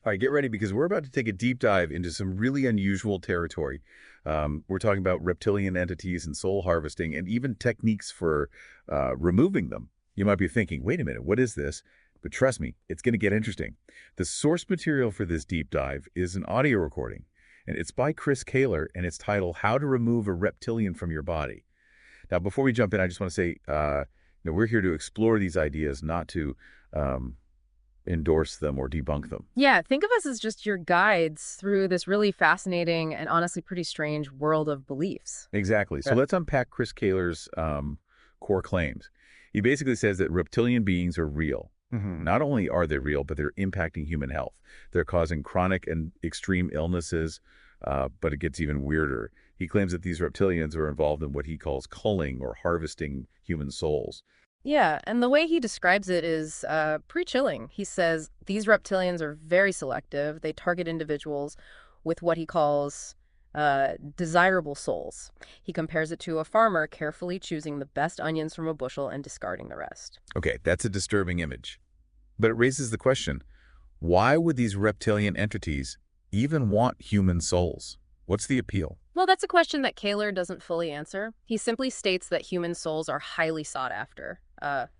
All right, get ready because we're about to take a deep dive into some really unusual territory. We're talking about reptilian entities and soul harvesting and even techniques for removing them. You might be thinking, wait a minute, what is this? But trust me, it's going to get interesting. The source material for this deep dive is an audio recording, and it's by Chris Kaler, and it's titled How to Remove a Reptilian from Your Body. Now, before we jump in, I just want to say, we're here to explore these ideas, not to endorse them or debunk them. Yeah, think of us as just your guides through this really fascinating and honestly pretty strange world of beliefs. Exactly. So let's unpack Chris Kaler's core claims. He basically says that reptilian beings are real. Not only are they real, but they're impacting human health. They're causing chronic and extreme illnesses, but it gets even weirder. He claims that these reptilians are involved in what he calls culling or harvesting human souls. Yeah, and the way he describes it is pretty chilling. He says these reptilians are very selective. They target individuals with what he calls desirable souls. He compares it to a farmer carefully choosing the best onions from a bushel and discarding the rest. Okay, that's a disturbing image. But it raises the question, why would these reptilian entities even want human souls? What's the appeal? Well, that's a question that Kaler doesn't fully answer. He simply states that human souls are highly sought after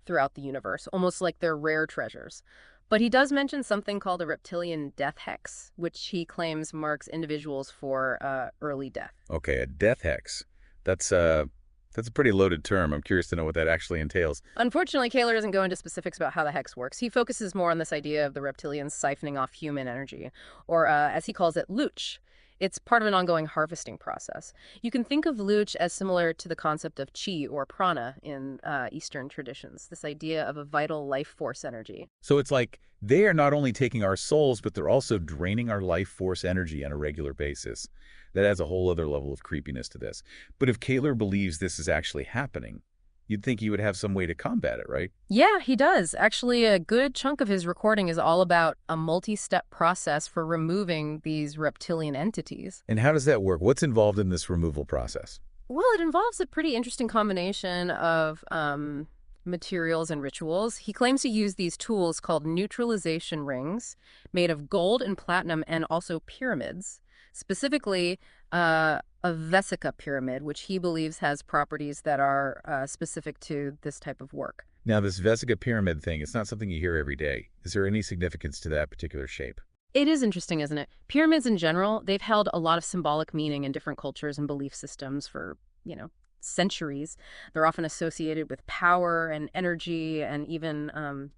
throughout the universe, almost like they're rare treasures. But he does mention something called a reptilian death hex, which he claims marks individuals for early death. Okay, a death hex. That's a pretty loaded term. I'm curious to know what that actually entails. Unfortunately, Kaler doesn't go into specifics about how the hex works. He focuses more on this idea of the reptilians siphoning off human energy, or as he calls it, looch. It's part of an ongoing harvesting process. You can think of looch as similar to the concept of chi or prana in Eastern traditions, this idea of a vital life force energy. So it's like they are not only taking our souls, but they're also draining our life force energy on a regular basis. That adds a whole other level of creepiness to this. But if Kaler believes this is actually happening, you'd think he would have some way to combat it, right? Yeah, he does. Actually, a good chunk of his recording is all about a multi-step process for removing these reptilian entities. And how does that work? What's involved in this removal process? Well, it involves a pretty interesting combination of materials and rituals. He claims to use these tools called neutralization rings made of gold and platinum and also pyramids. Specifically, a vesica pyramid, which he believes has properties that are specific to this type of work. Now, this Vesica pyramid thing, it's not something you hear every day. Is there any significance to that particular shape? It is interesting, isn't it? Pyramids in general, they've held a lot of symbolic meaning in different cultures and belief systems for, centuries. They're often associated with power and energy and even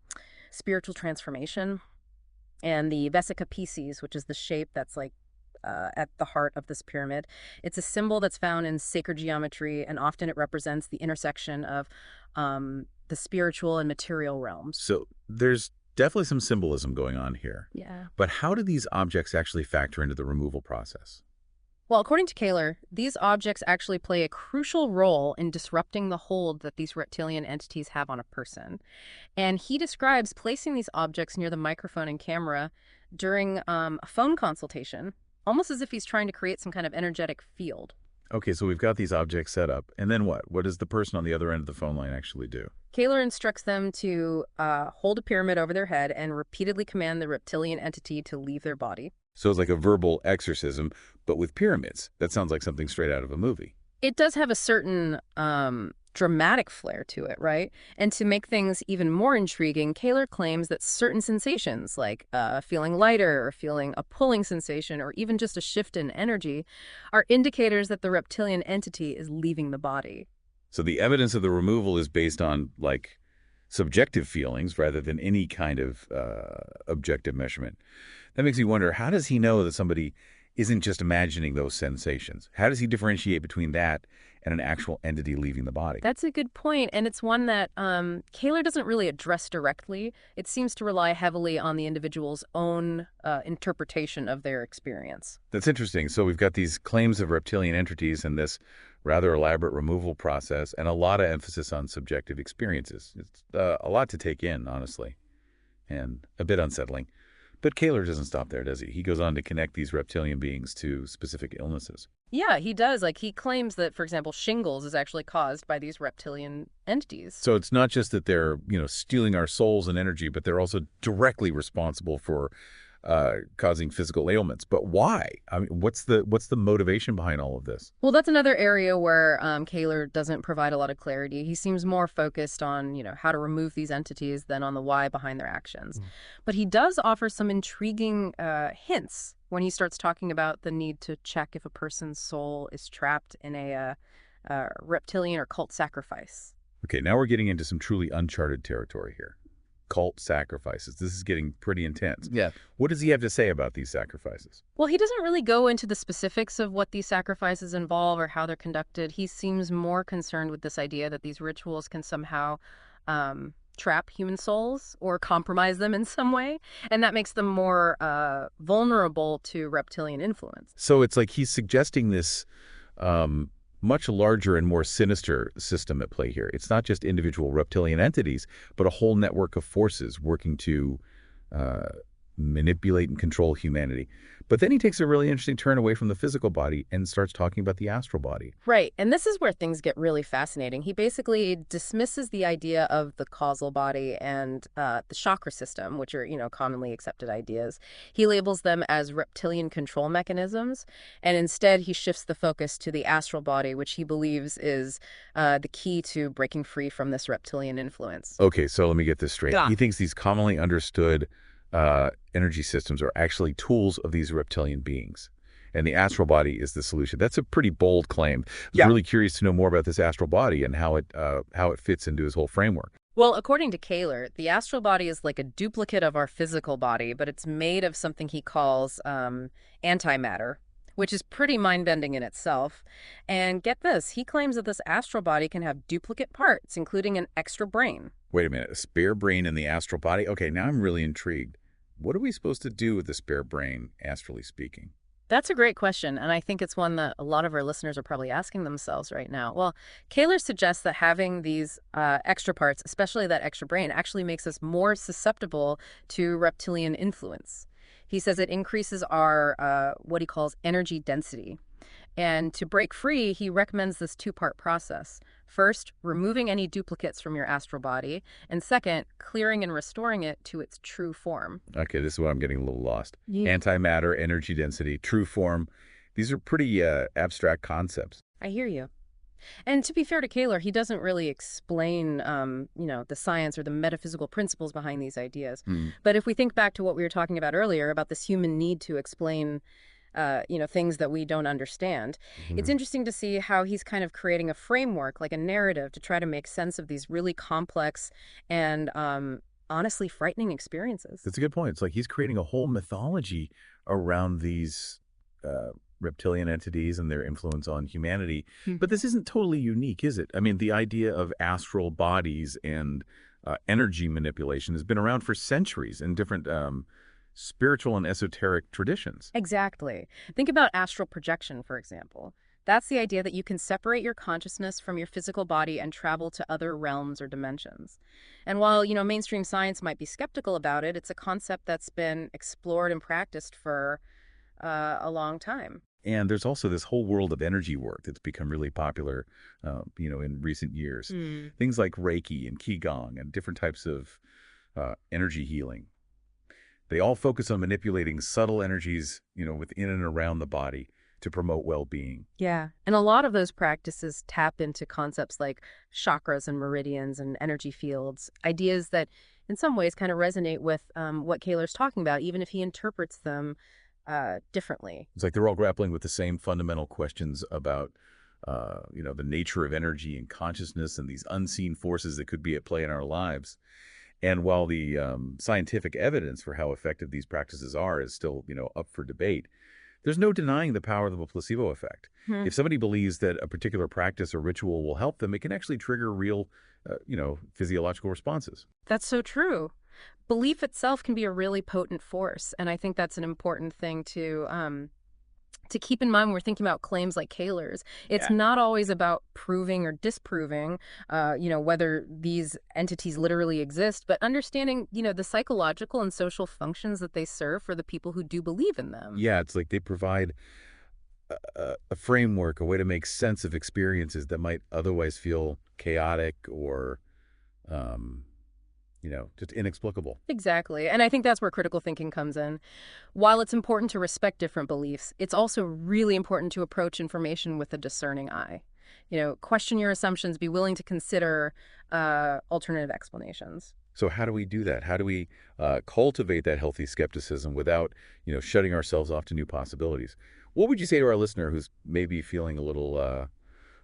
spiritual transformation. And the Vesica Pisces, which is the shape that's like at the heart of this pyramid. It's a symbol that's found in sacred geometry, and often it represents the intersection of the spiritual and material realms. So there's definitely some symbolism going on here. Yeah. But how do these objects actually factor into the removal process? Well, according to Kaler, these objects actually play a crucial role in disrupting the hold that these reptilian entities have on a person. And he describes placing these objects near the microphone and camera during a phone consultation, almost as if he's trying to create some kind of energetic field. Okay, so we've got these objects set up. And then what? What does the person on the other end of the phone line actually do? Kaler instructs them to hold a pyramid over their head and repeatedly command the reptilian entity to leave their body. So it's like a verbal exorcism, but with pyramids. That sounds like something straight out of a movie. It does have a certain dramatic flair to it, right? And to make things even more intriguing, Kaler claims that certain sensations, like feeling lighter or feeling a pulling sensation or even just a shift in energy, are indicators that the reptilian entity is leaving the body. So the evidence of the removal is based on, like, subjective feelings rather than any kind of objective measurement. That makes me wonder, how does he know that somebody isn't just imagining those sensations? How does he differentiate between that and an actual entity leaving the body? That's a good point, and it's one that Kaler doesn't really address directly. It seems to rely heavily on the individual's own interpretation of their experience. That's interesting. So we've got these claims of reptilian entities and this rather elaborate removal process and a lot of emphasis on subjective experiences. It's a lot to take in, honestly, and a bit unsettling. But Kaler doesn't stop there, does he? He goes on to connect these reptilian beings to specific illnesses. Yeah, he does. Like, he claims that, for example, shingles is actually caused by these reptilian entities. So it's not just that they're, stealing our souls and energy, but they're also directly responsible for causing physical ailments. But why? I mean, what's the motivation behind all of this? Well, that's another area where Kaler doesn't provide a lot of clarity. He seems more focused on, how to remove these entities than on the why behind their actions. Mm. But he does offer some intriguing hints when he starts talking about the need to check if a person's soul is trapped in a reptilian or cult sacrifice. Okay, now we're getting into some truly uncharted territory here. Cult sacrifices. This is getting pretty intense. Yeah. What does he have to say about these sacrifices? Well, he doesn't really go into the specifics of what these sacrifices involve or how they're conducted. He seems more concerned with this idea that these rituals can somehow trap human souls or compromise them in some way, and that makes them more vulnerable to reptilian influence. So it's like he's suggesting this much larger and more sinister system at play here. It's not just individual reptilian entities, but a whole network of forces working to uh, manipulate and control humanity. But then he takes a really interesting turn away from the physical body and starts talking about the astral body. Right. And this is where things get really fascinating. He basically dismisses the idea of the causal body and the chakra system, which are, commonly accepted ideas. He labels them as reptilian control mechanisms. And instead, he shifts the focus to the astral body, which he believes is the key to breaking free from this reptilian influence. Okay, so let me get this straight. Yeah. He thinks these commonly understood energy systems are actually tools of these reptilian beings. And the astral body is the solution. That's a pretty bold claim. I was Yeah. really curious to know more about this astral body and how it fits into his whole framework. Well, according to Kaler, the astral body is like a duplicate of our physical body, but it's made of something he calls antimatter, which is pretty mind-bending in itself. And get this, he claims that this astral body can have duplicate parts, including an extra brain. Wait a minute, a spare brain in the astral body? Okay, now I'm really intrigued. What are we supposed to do with the spare brain, astrally speaking? That's a great question, and I think it's one that a lot of our listeners are probably asking themselves right now. Well, Kaler suggests that having these extra parts, especially that extra brain, actually makes us more susceptible to reptilian influence. He says it increases our, what he calls energy density. And to break free, he recommends this two-part process. First, removing any duplicates from your astral body, and second, clearing and restoring it to its true form. Okay, this is where I'm getting a little lost. Yeah. Antimatter, energy density, true form. These are pretty abstract concepts. I hear you. And to be fair to Kaler, he doesn't really explain, the science or the metaphysical principles behind these ideas. Hmm. But if we think back to what we were talking about earlier about this human need to explain things that we don't understand. It's interesting to see how he's kind of creating a framework, like a narrative, to try to make sense of these really complex and honestly frightening experiences. That's a good point. It's like he's creating a whole mythology around these reptilian entities and their influence on humanity. Hmm. But this isn't totally unique, is it? I mean, the idea of astral bodies and energy manipulation has been around for centuries in different spiritual and esoteric traditions. Exactly. Think about astral projection, for example. That's the idea that you can separate your consciousness from your physical body and travel to other realms or dimensions. And while, mainstream science might be skeptical about it, it's a concept that's been explored and practiced for a long time. And there's also this whole world of energy work that's become really popular, in recent years. Things like Reiki and Qigong and different types of energy healing. They all focus on manipulating subtle energies, within and around the body to promote well-being. Yeah. And a lot of those practices tap into concepts like chakras and meridians and energy fields, ideas that in some ways kind of resonate with what Kaler's talking about, even if he interprets them differently. It's like they're all grappling with the same fundamental questions about, the nature of energy and consciousness and these unseen forces that could be at play in our lives. And while the scientific evidence for how effective these practices are is still, up for debate, there's no denying the power of a placebo effect. If somebody believes that a particular practice or ritual will help them, it can actually trigger real, physiological responses. That's so true. Belief itself can be a really potent force, and I think that's an important thing to keep in mind when we're thinking about claims like Kaler's. It's not always about proving or disproving, whether these entities literally exist, but understanding, the psychological and social functions that they serve for the people who do believe in them. Yeah, it's like they provide a framework, a way to make sense of experiences that might otherwise feel chaotic or just inexplicable. Exactly. And I think that's where critical thinking comes in. While it's important to respect different beliefs, it's also really important to approach information with a discerning eye. Question your assumptions, be willing to consider alternative explanations. So how do we do that? How do we cultivate that healthy skepticism without, shutting ourselves off to new possibilities? What would you say to our listener who's maybe feeling a little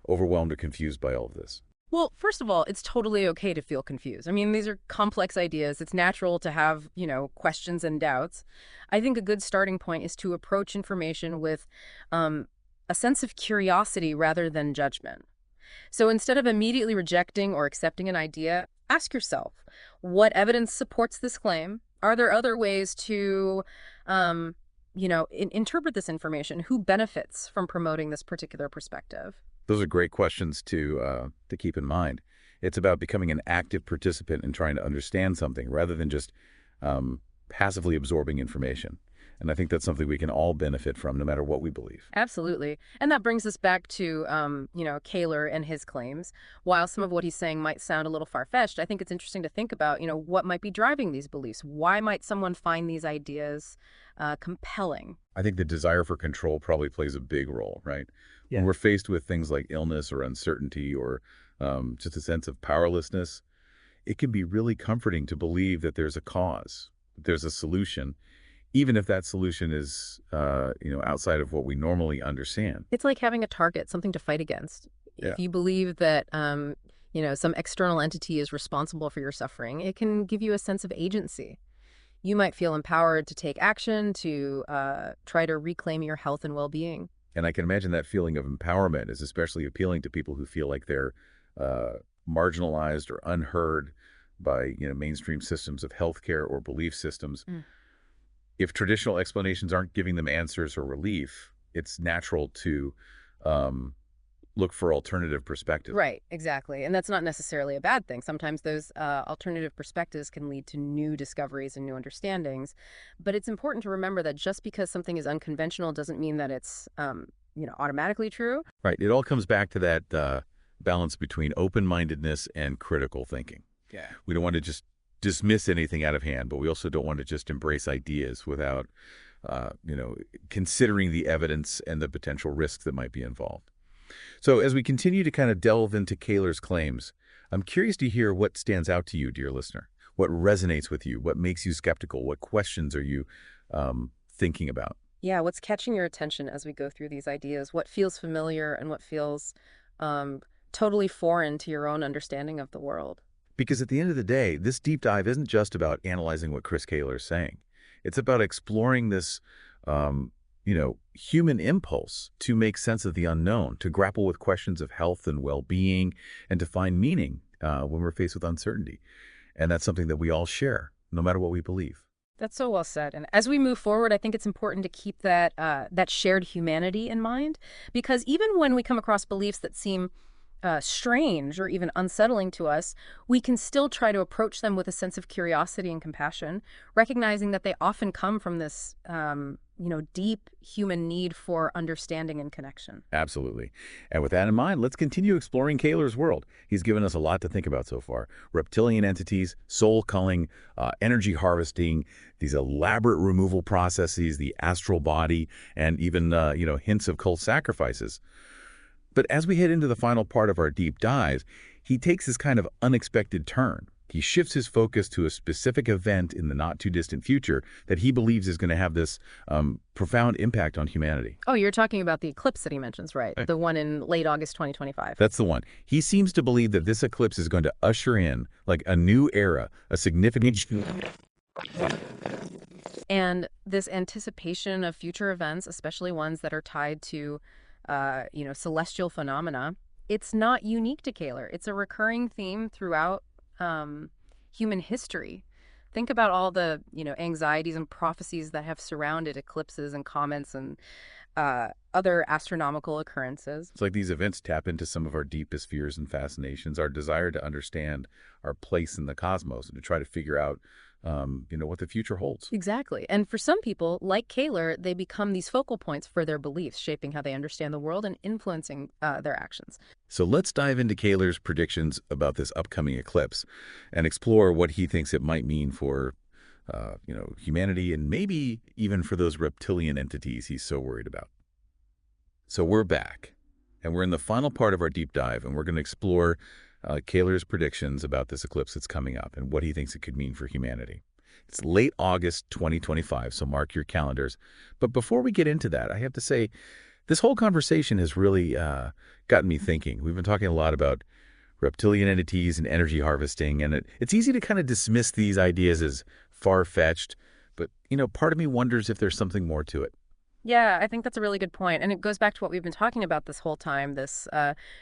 overwhelmed or confused by all of this? Well, first of all, it's totally okay to feel confused. I mean, these are complex ideas. It's natural to have, questions and doubts. I think a good starting point is to approach information with a sense of curiosity rather than judgment. So instead of immediately rejecting or accepting an idea, ask yourself, what evidence supports this claim? Are there other ways to, interpret this information? Who benefits from promoting this particular perspective? Those are great questions to keep in mind. It's about becoming an active participant in trying to understand something rather than just passively absorbing information. And I think that's something we can all benefit from, no matter what we believe. Absolutely. And that brings us back to, Kaler and his claims. While some of what he's saying might sound a little far-fetched, I think it's interesting to think about, what might be driving these beliefs? Why might someone find these ideas compelling? I think the desire for control probably plays a big role, right? Yeah. When we're faced with things like illness or uncertainty or just a sense of powerlessness, it can be really comforting to believe that there's a cause, that there's a solution, even if that solution is, outside of what we normally understand. It's like having a target, something to fight against. Yeah. If you believe that, some external entity is responsible for your suffering, it can give you a sense of agency. You might feel empowered to take action, to try to reclaim your health and well-being. And I can imagine that feeling of empowerment is especially appealing to people who feel like they're marginalized or unheard by, mainstream systems of healthcare or belief systems. If traditional explanations aren't giving them answers or relief, it's natural to look for alternative perspectives. Right, exactly. And that's not necessarily a bad thing. Sometimes those alternative perspectives can lead to new discoveries and new understandings. But it's important to remember that just because something is unconventional doesn't mean that it's, automatically true. Right. It all comes back to that balance between open-mindedness and critical thinking. Yeah. We don't want to just dismiss anything out of hand, but we also don't want to just embrace ideas without, considering the evidence and the potential risks that might be involved. So as we continue to kind of delve into Kaler's claims, I'm curious to hear what stands out to you, dear listener. What resonates with you? What makes you skeptical? What questions are you thinking about? Yeah, what's catching your attention as we go through these ideas? What feels familiar and what feels totally foreign to your own understanding of the world? Because at the end of the day, this deep dive isn't just about analyzing what Chris Kaler is saying. It's about exploring this, human impulse to make sense of the unknown, to grapple with questions of health and well-being, and to find meaning when we're faced with uncertainty. And that's something that we all share, no matter what we believe. That's so well said. And as we move forward, I think it's important to keep that shared humanity in mind, because even when we come across beliefs that seem strange or even unsettling to us, we can still try to approach them with a sense of curiosity and compassion, recognizing that they often come from this, deep human need for understanding and connection. Absolutely. And with that in mind, let's continue exploring Kaler's world. He's given us a lot to think about so far. Reptilian entities, soul culling, energy harvesting, these elaborate removal processes, the astral body, and even, hints of cult sacrifices. But as we head into the final part of our deep dive, he takes this kind of unexpected turn. He shifts his focus to a specific event in the not-too-distant future that he believes is going to have this profound impact on humanity. Oh, you're talking about the eclipse that he mentions, right? The one in late August 2025. That's the one. He seems to believe that this eclipse is going to usher in, like, a new era, a significant... And this anticipation of future events, especially ones that are tied to celestial phenomena, it's not unique to Kaler. It's a recurring theme throughout human history. Think about all the, anxieties and prophecies that have surrounded eclipses and comets and other astronomical occurrences. It's like these events tap into some of our deepest fears and fascinations, our desire to understand our place in the cosmos and to try to figure out what the future holds. Exactly. And for some people, like Kaler, they become these focal points for their beliefs, shaping how they understand the world and influencing their actions. So let's dive into Kaler's predictions about this upcoming eclipse and explore what he thinks it might mean for, humanity and maybe even for those reptilian entities he's so worried about. So we're back, and we're in the final part of our deep dive, and we're going to explore Kaler's predictions about this eclipse that's coming up and what he thinks it could mean for humanity. It's late August 2025, so mark your calendars. But before we get into that, I have to say, this whole conversation has really gotten me thinking. We've been talking a lot about reptilian entities and energy harvesting, and it's easy to kind of dismiss these ideas as far-fetched, but, part of me wonders if there's something more to it. Yeah, I think that's a really good point. And it goes back to what we've been talking about this whole time, this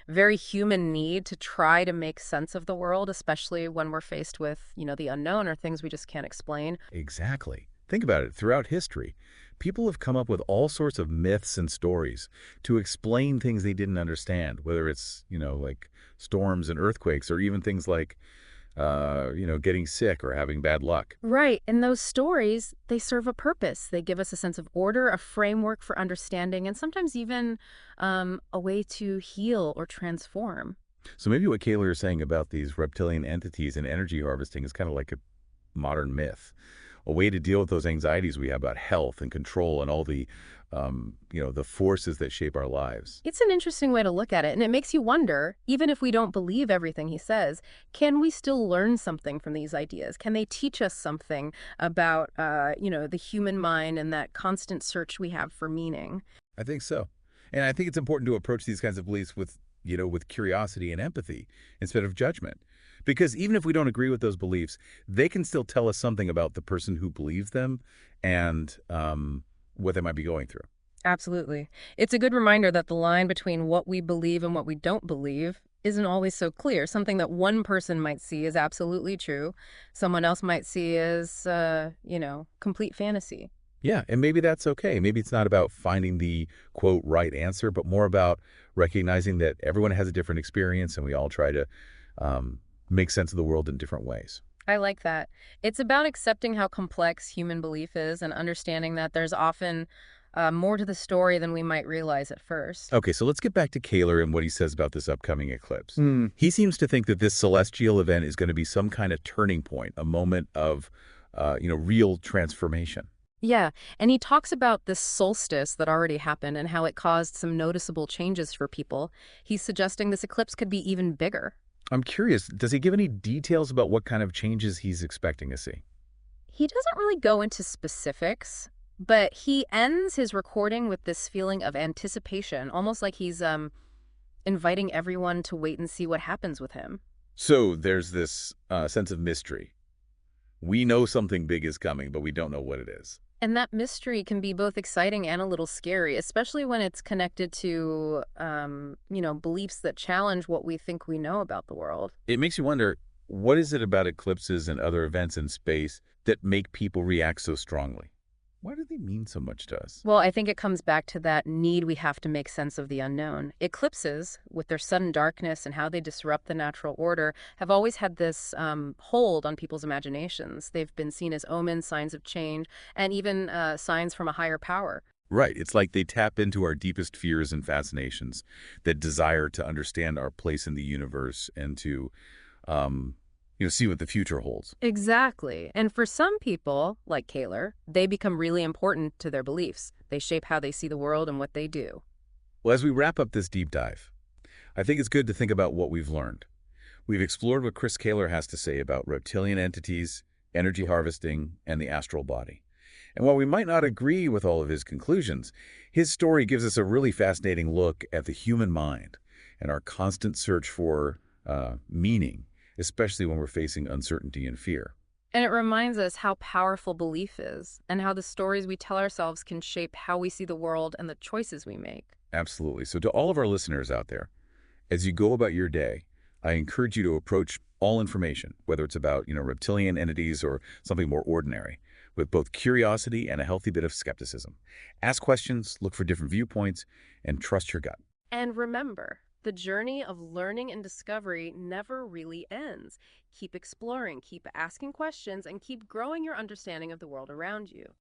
very human need to try to make sense of the world, especially when we're faced with, the unknown or things we just can't explain. Exactly. Think about it. Throughout history, people have come up with all sorts of myths and stories to explain things they didn't understand, whether it's, like storms and earthquakes, or even things like, getting sick or having bad luck. Right. And those stories, they serve a purpose. They give us a sense of order, a framework for understanding, and sometimes even a way to heal or transform. So maybe what Kaler is saying about these reptilian entities and energy harvesting is kind of like a modern myth, a way to deal with those anxieties we have about health and control and all the forces that shape our lives. It's an interesting way to look at it, and it makes you wonder, even if we don't believe everything he says, can we still learn something from these ideas? Can they teach us something about, the human mind and that constant search we have for meaning? I think so. And I think it's important to approach these kinds of beliefs with curiosity and empathy instead of judgment. Because even if we don't agree with those beliefs, they can still tell us something about the person who believes them and what they might be going through. Absolutely. It's a good reminder that the line between what we believe and what we don't believe isn't always so clear. Something that one person might see as absolutely true, someone else might see as, complete fantasy. Yeah, and maybe that's okay. Maybe it's not about finding the, quote, right answer, but more about recognizing that everyone has a different experience and we all try to make sense of the world in different ways. I like that. It's about accepting how complex human belief is and understanding that there's often more to the story than we might realize at first. Okay, so let's get back to Kaler and what he says about this upcoming eclipse. Hmm. He seems to think that this celestial event is going to be some kind of turning point, a moment of, real transformation. Yeah, and he talks about this solstice that already happened and how it caused some noticeable changes for people. He's suggesting this eclipse could be even bigger. I'm curious, does he give any details about what kind of changes he's expecting to see? He doesn't really go into specifics, but he ends his recording with this feeling of anticipation, almost like he's inviting everyone to wait and see what happens with him. So there's this sense of mystery. We know something big is coming, but we don't know what it is. And that mystery can be both exciting and a little scary, especially when it's connected to, beliefs that challenge what we think we know about the world. It makes you wonder, what is it about eclipses and other events in space that make people react so strongly? Why do they mean so much to us? Well, I think it comes back to that need we have to make sense of the unknown. Eclipses, with their sudden darkness and how they disrupt the natural order, have always had this hold on people's imaginations. They've been seen as omens, signs of change, and even signs from a higher power. Right. It's like they tap into our deepest fears and fascinations, that desire to understand our place in the universe and to, see what the future holds. Exactly. And for some people, like Kaler, they become really important to their beliefs. They shape how they see the world and what they do. Well, as we wrap up this deep dive, I think it's good to think about what we've learned. We've explored what Chris Kaler has to say about reptilian entities, energy harvesting, and the astral body. And while we might not agree with all of his conclusions, his story gives us a really fascinating look at the human mind and our constant search for meaning, especially when we're facing uncertainty and fear. And it reminds us how powerful belief is and how the stories we tell ourselves can shape how we see the world and the choices we make. Absolutely. So to all of our listeners out there, as you go about your day, I encourage you to approach all information, whether it's about, reptilian entities or something more ordinary, with both curiosity and a healthy bit of skepticism. Ask questions, look for different viewpoints, and trust your gut. And remember, The journey of learning and discovery never really ends. Keep exploring, keep asking questions, and keep growing your understanding of the world around you.